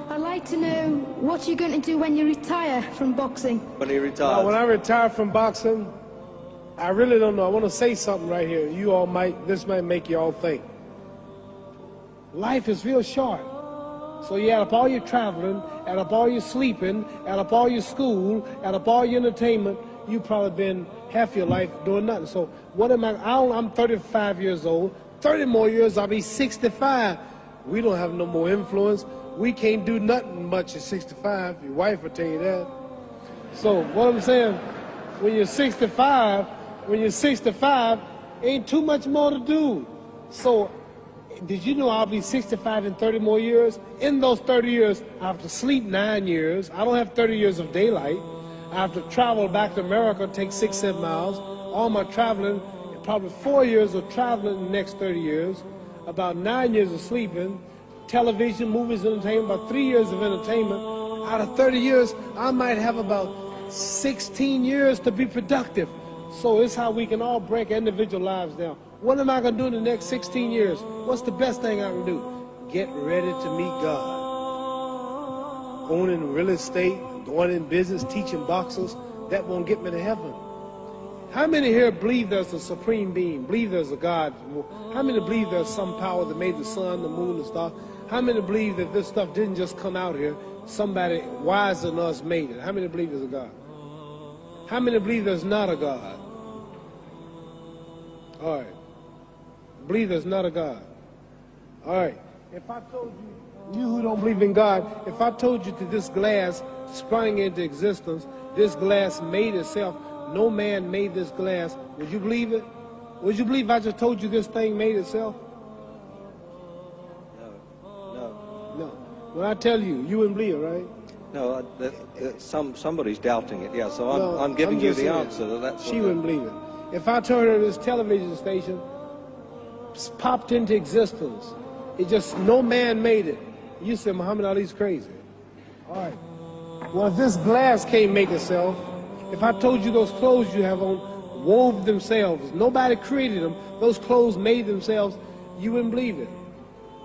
I'd like to know what you're going to do when you retire from boxing. When he retires? When I retire from boxing, I really don't know. I want to say something right here. This might make you all think. Life is real short. So you add up all your traveling, add up all your sleeping, add up all your school, add up all your entertainment, you've probably been half your life doing nothing. So what am I'm 35 years old. 30 more years, I'll be 65. We don't have no more influence. We can't do nothing much at 65. Your wife will tell you that. So what I'm saying, when you're 65, ain't too much more to do. So did you know I'll be 65 in 30 more years? In those 30 years, I have to sleep 9 years. I don't have 30 years of daylight. I have to travel back to America, take 6-7 miles. All my traveling, probably 4 years of traveling in the next 30 years, about 9 years of sleeping, television, movies, entertainment, about 3 years of entertainment. Out of 30 years, I might have about 16 years to be productive. So it's how we can all break individual lives down. What am I going to do in the next 16 years? What's the best thing I can do? Get ready to meet God. Owning real estate, going in business, teaching boxers, that won't get me to heaven. How many here believe there's a supreme being, believe there's a God? How many believe there's some power that made the sun, the moon, the stars? How many believe that this stuff didn't just come out here? Somebody wiser than us made it. How many believe there's a God? How many believe there's not a God? All right. Believe there's not a God. All right. If I told you who don't believe in God, if I told you that this glass sprang into existence, this glass made itself, no man made this glass, would you believe it? Would you believe I just told you this thing made itself? No. When I tell you, you wouldn't believe it, right? No, somebody's doubting it, yeah, so I'm giving you the answer. She wouldn't believe it. If I told her this television station popped into existence, it just, no man made it, you said Muhammad Ali's crazy. All right. Well, if this glass can't make itself, if I told you those clothes you have on wove themselves, nobody created them, those clothes made themselves, you wouldn't believe it.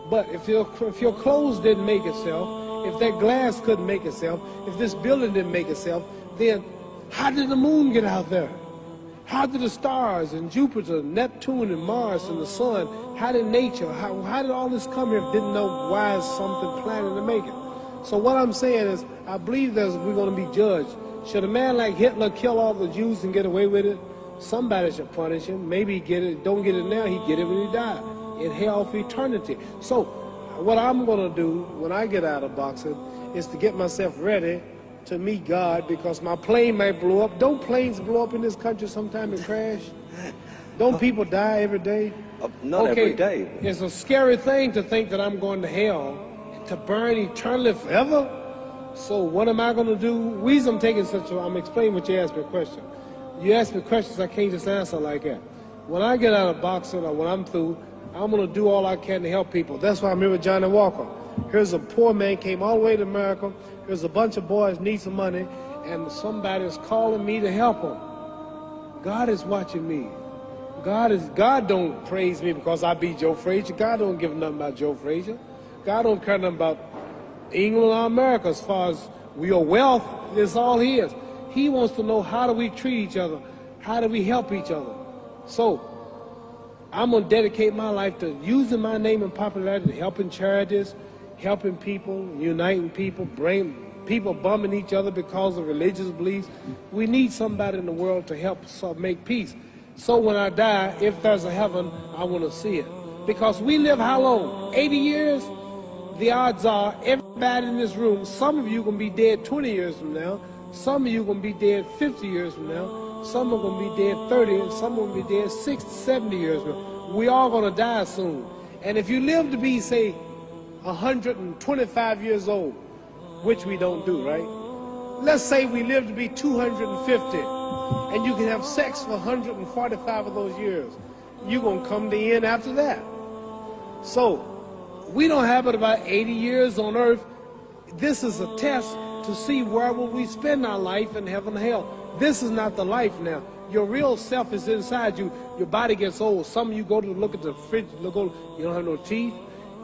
But if your clothes didn't make itself, if that glass couldn't make itself, if this building didn't make itself, then how did the moon get out there? How did the stars and Jupiter, Neptune and Mars and the sun, how did nature, how did all this come here if didn't know why is something planning to make it? So what I'm saying is, I believe we're going to be judged. Should a man like Hitler kill all the Jews and get away with it? Somebody should punish him. Maybe he get it, don't get it now, he get it when he died. In hell for eternity. So what I'm going to do when I get out of boxing is to get myself ready to meet God, because my plane might blow up. Don't planes blow up in this country sometime and crash? Don't people die every day? Not every day. It's a scary thing to think that I'm going to hell to burn eternally forever. So what am I going to do? The reason I'm explaining what you asked me a question. You ask me questions I can't just answer like that. When I get out of boxing or when I'm through, I'm going to do all I can to help people. That's why I'm here with Johnny Walker. Here's a poor man, came all the way to America. Here's a bunch of boys need some money, and somebody is calling me to help them. God is watching me. God don't praise me because I beat Joe Frazier. God don't give nothing about Joe Frazier. God don't care nothing about England or America as far as your wealth. It's all his. He wants to know, how do we treat each other? How do we help each other? So I'm going to dedicate my life to using my name and popularity, helping charities, helping people, uniting people, bring people bumming each other because of religious beliefs. We need somebody in the world to help make peace. So when I die, if there's a heaven, I want to see it. Because we live how long? 80 years? The odds are everybody in this room, some of you are going to be dead 20 years from now, some of you are going to be dead 50 years from now, some are going to be dead 30, and some are going to be dead 60, 70 years from now. We all going to die soon. And if you live to be, say, 125 years old, which we don't do, right? Let's say we live to be 250, and you can have sex for 145 of those years. You're going to come to the end after that. So we don't have but about 80 years on earth. This is a test to see where will we spend our life in heaven and hell. This is not the life now. Your real self is inside you. Your body gets old. Some of you go to look at the fridge, you don't have no teeth.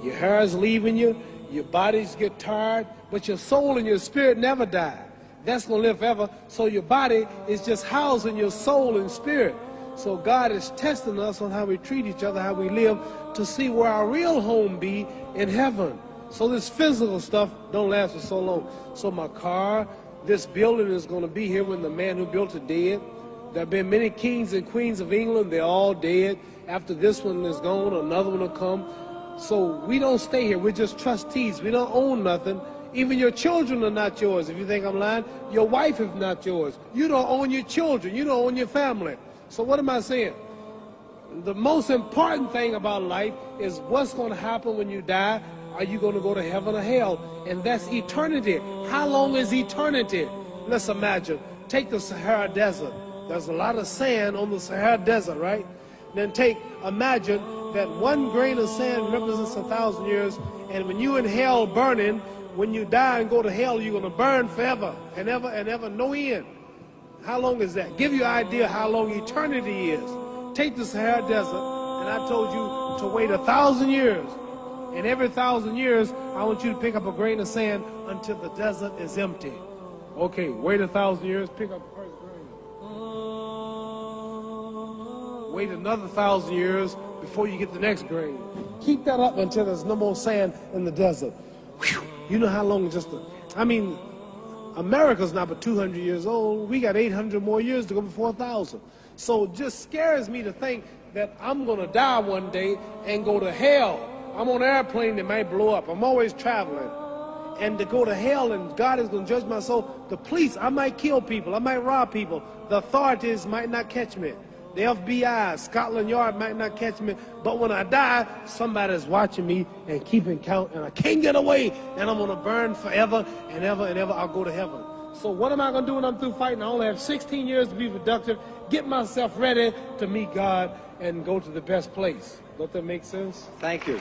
Your hair is leaving you, your bodies get tired, but your soul and your spirit never die. That's going to live forever. So your body is just housing your soul and spirit. So God is testing us on how we treat each other, how we live, to see where our real home be in heaven. So this physical stuff don't last for so long. So my car, this building is going to be here when the man who built it dead. There have been many kings and queens of England. They're all dead. After this one is gone, another one will come. So we don't stay here. We're just trustees. We don't own nothing. Even your children are not yours. If you think I'm lying, your wife is not yours. You don't own your children. You don't own your family. So what am I saying? The most important thing about life is what's going to happen when you die. Are you going to go to heaven or hell? And that's eternity. How long is eternity? Let's imagine. Take the Sahara Desert. There's a lot of sand on the Sahara Desert, right? Then imagine that one grain of sand represents 1,000 years, and when you're in hell burning, when you die and go to hell, you're going to burn forever and ever, no end. How long is that? Give you an idea how long eternity is. Take the Sahara Desert, and I told you to wait 1,000 years. And every 1,000 years, I want you to pick up a grain of sand until the desert is empty. Okay, wait 1,000 years, pick up the first grain. Wait another 1,000 years before you get the next grain. Keep that up until there's no more sand in the desert. Whew. You know how long America's not but 200 years old. We got 800 more years to go before 1,000. So it just scares me to think that I'm going to die one day and go to hell. I'm on an airplane that might blow up. I'm always traveling. And to go to hell and God is going to judge my soul. The police, I might kill people. I might rob people. The authorities might not catch me. The FBI, Scotland Yard might not catch me. But when I die, somebody's watching me and keeping count. And I can't get away. And I'm going to burn forever and ever and ever. I'll go to heaven. So what am I going to do when I'm through fighting? I only have 16 years to be productive. Get myself ready to meet God and go to the best place. Don't that make sense? Thank you.